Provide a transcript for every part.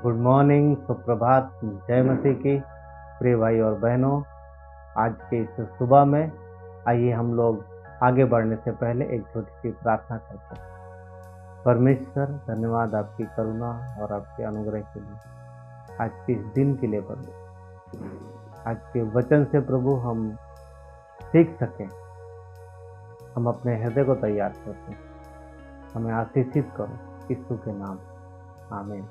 Good morning, सुप्रभात, जय मसीह की। प्रिय भाई और बहनों, आज के इस सुबह में आइए हम लोग आगे बढ़ने से पहले एक छोटी सी प्रार्थना करते हैं। परमेश्वर, धन्यवाद आपकी करुणा और आपके अनुग्रह के लिए, आज के इस दिन के लिए प्रभु। आज के वचन से प्रभु हम सीख सकें, हम अपने हृदय को तैयार करते हैं। हमें आशीषित करो यीशु के नाम, आमीन।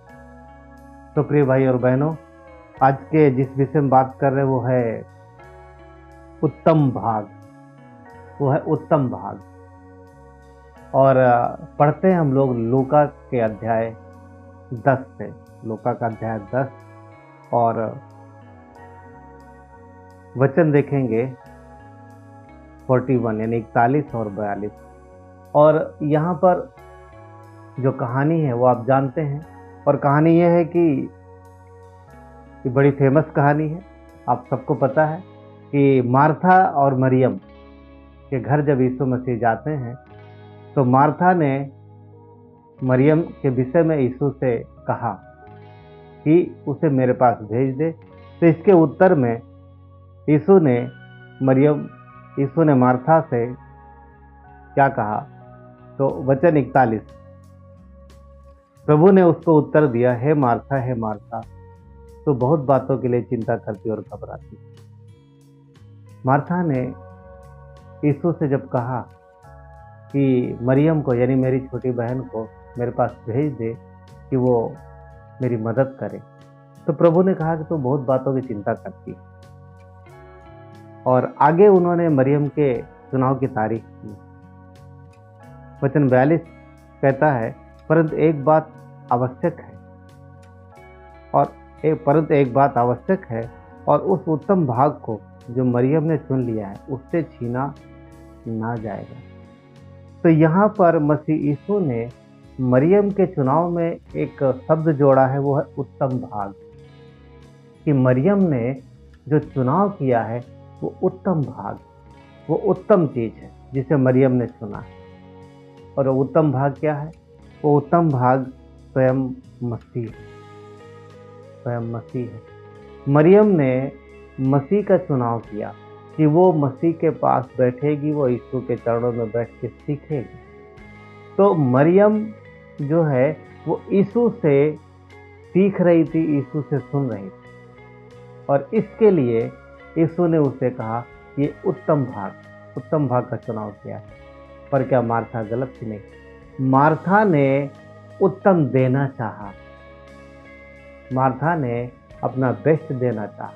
तो प्रिय भाई और बहनों, आज के जिस विषय में बात कर रहे हैं वो है उत्तम भाग। वो है उत्तम भाग। और पढ़ते हैं हम लोग लूका के अध्याय 10 से। लूका का अध्याय 10 और वचन देखेंगे 41 यानी 41 और 42। और यहाँ पर जो कहानी है वो आप जानते हैं। और कहानी यह है कि बड़ी फेमस कहानी है, आप सबको पता है कि मार्था और मरियम के घर जब यीशु मसीह जाते हैं तो मार्था ने मरियम के विषय में यीशु से कहा कि उसे मेरे पास भेज दे। तो इसके उत्तर में यीशु ने मार्था से क्या कहा, तो वचन 41, प्रभु ने उसको उत्तर दिया, हे मार्था, तो बहुत बातों के लिए चिंता करती और घबराती। मार्था ने यीशु से जब कहा कि मरियम को यानी मेरी छोटी बहन को मेरे पास भेज दे कि वो मेरी मदद करे, तो प्रभु ने कहा कि तू बहुत बातों की चिंता करती। और आगे उन्होंने मरियम के चुनाव की तारीफ की। वचन 42 कहता है, परंतु एक बात आवश्यक है और उस उत्तम भाग को जो मरियम ने चुन लिया है उससे छीना ना जाएगा। तो यहाँ पर मसीह यीशु ने मरियम के चुनाव में एक शब्द जोड़ा है, वो है उत्तम भाग। कि मरियम ने जो चुनाव किया है वो उत्तम भाग, वो उत्तम चीज है जिसे मरियम ने चुना है। और वो उत्तम भाग क्या है? वो उत्तम भाग स्वयं मसीह है। मरियम ने मसीह का चुनाव किया कि वो मसीह के पास बैठेगी, वो यीशु के चरणों में बैठ के सीखेगी। तो मरियम जो है वो यीशु से सीख रही थी, यीशु से सुन रही थी। और इसके लिए यीशु ने उसे कहा ये उत्तम भाग का चुनाव किया है। पर क्या मार्था गलत थी? नहीं, मार्था ने उत्तम देना चाहा। मार्था ने अपना बेस्ट देना चाहा।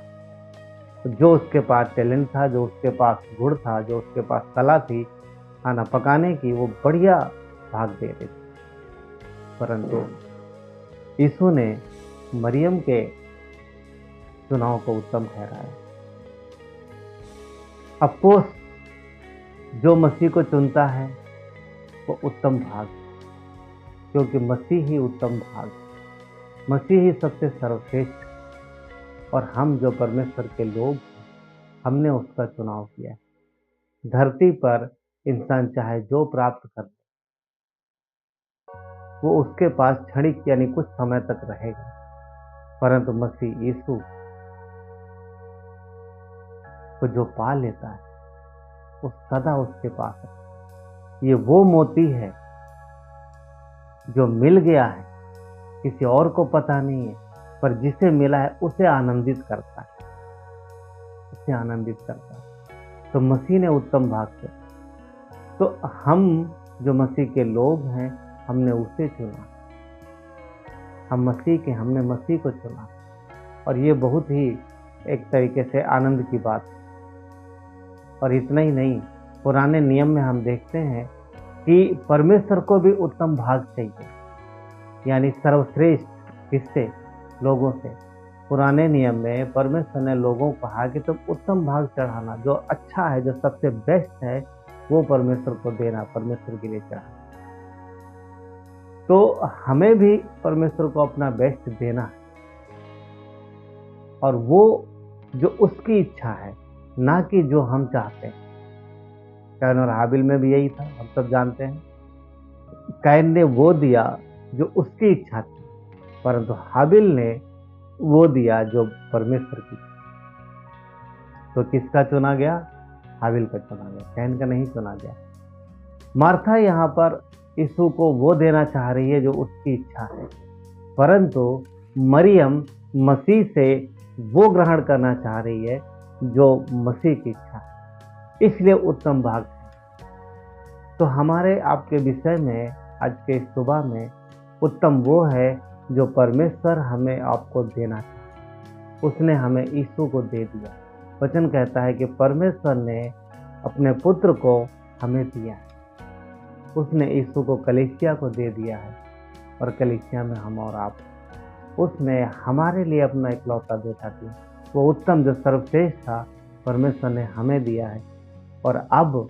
जो उसके पास टैलेंट था, जो उसके पास गुण था, जो उसके पास कला थी खाना पकाने की, वो बढ़िया भाग दे रही थी। परंतु यीशु ने मरियम के चुनाव को उत्तम ठहराया। अफकोर्स जो मसीह को चुनता है वो उत्तम भाग, क्योंकि मसीह ही उत्तम भाग, मसीह ही सबसे सर्वश्रेष्ठ। और हम जो परमेश्वर के लोग, हमने उसका चुनाव किया है। धरती पर इंसान चाहे जो प्राप्त कर, वो उसके पास क्षणिक यानी कुछ समय तक रहेगा। परंतु मसीह यीशु को जो पा लेता है वो सदा उसके पास है। ये वो मोती है जो मिल गया है, किसी और को पता नहीं है, पर जिसे मिला है उसे आनंदित करता है, तो मसीह ने उत्तम भाग से, तो हम जो मसीह के लोग हैं हमने उसे चुना। हम मसीह के, हमने मसीह को चुना। और ये बहुत ही एक तरीके से आनंद की बात है। और इतना ही नहीं, पुराने नियम में हम देखते हैं कि परमेश्वर को भी उत्तम भाग चाहिए, यानी सर्वश्रेष्ठ हिस्से लोगों से। पुराने नियम में परमेश्वर ने लोगों को कहा कि तुम उत्तम भाग चढ़ाना, जो अच्छा है, जो सबसे बेस्ट है, वो परमेश्वर को देना, परमेश्वर के लिए चढ़ाना। तो हमें भी परमेश्वर को अपना बेस्ट देना है, और वो जो उसकी इच्छा है, ना कि जो हम चाहते हैं। कैन और हाबिल में भी यही था, हम सब जानते हैं। कैन ने वो दिया जो उसकी इच्छा थी, परंतु हाबिल ने वो दिया जो परमेश्वर की। तो किसका चुना गया? हाबिल का चुना गया, कैन का नहीं चुना गया। मार्था यहाँ पर यीशु को वो देना चाह रही है जो उसकी इच्छा है, परंतु मरियम मसीह से वो ग्रहण करना चाह रही है जो मसीह की इच्छा है, इसलिए उत्तम भाग है। तो हमारे आपके विषय में आज के सुबह में उत्तम वो है जो परमेश्वर हमें आपको देना चाहे। उसने हमें यीशु को दे दिया। वचन कहता है कि परमेश्वर ने अपने पुत्र को हमें दिया है। उसने यीशु को कलीसिया को दे दिया है और कलीसिया में हम और आप। उसने हमारे लिए अपना इकलौता बेटा दिया, वो उत्तम जो सर्वश्रेष्ठ था परमेश्वर ने हमें दिया है। और अब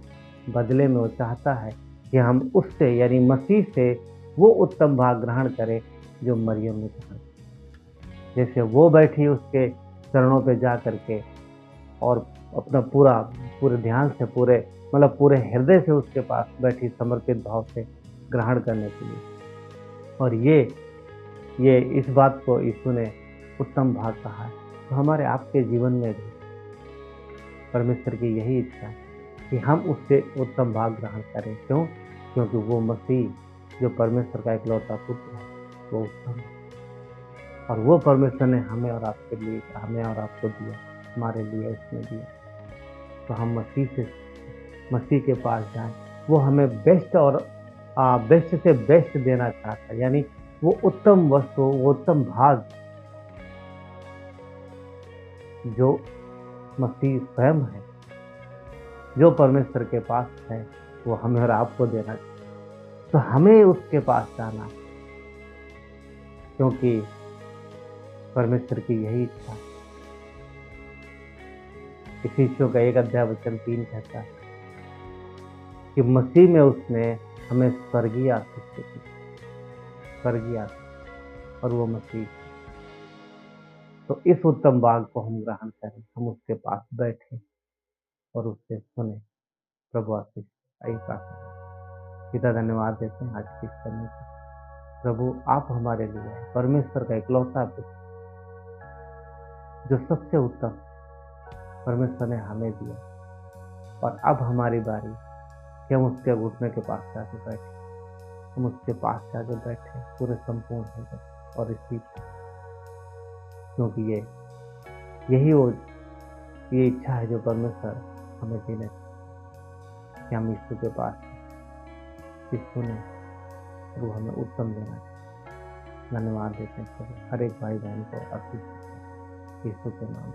बदले में वो चाहता है कि हम उससे यानी मसीह से वो उत्तम भाग ग्रहण करें जो मरियम ने ग्रहण किया। जैसे वो बैठी उसके चरणों पे जा करके और अपना पूरे ध्यान से पूरे हृदय से उसके पास बैठी समर्पित भाव से ग्रहण करने के लिए। और ये इस बात को यीशु ने उत्तम भाग कहा है। तो हमारे आपके जीवन में भी परमेश्वर की यही इच्छा है कि हम उससे उत्तम भाग ग्रहण करें। क्यों? क्योंकि वो मसीह जो परमेश्वर का इकलौता पुत्र है वो उत्तम है, और वो परमेश्वर ने हमें और आपके लिए, हमें और आपको दिया, हमारे लिए उसने दिया। तो हम मसीह के पास जाएं। वो हमें बेस्ट से बेस्ट देना चाहता है, यानी वो उत्तम वस्तु, वो उत्तम भाग जो मसीह स्वयं है, जो परमेश्वर के पास है, वो हमें और आपको देना चाहिए। तो हमें उसके पास जाना, क्योंकि परमेश्वर की यही इच्छा है। इफिसियों का 1:3 कहता है कि मसीह में उसने हमें स्वर्गीय आशीष दी, स्वर्गीय आशीष, और वो मसीह। तो इस उत्तम भाग को हम ग्रहण करें, हम उसके पास बैठे और उससे सुने। प्रभु आशीष। आइए प्रार्थना करें। पिता धन्यवाद देते हैं आज की समय को। प्रभु आप हमारे लिए परमेश्वर का इकलौता पुत्र जो सबसे उत्तम परमेश्वर ने हमें दिया, और अब हमारी बारी कि हम उसके घुटने के पास जाके बैठे, हम उसके पास जाके बैठे पूरे संपूर्ण हो गए और इसी, क्योंकि ये इच्छा है जो परमेश्वर हमें देने कि हम यीशु के पास यीशु ने वो हमें उत्तम देना चाहिए। धन्यवाद देते हैं प्रभु, हर एक भाई बहन को आशीष यीशु के नाम।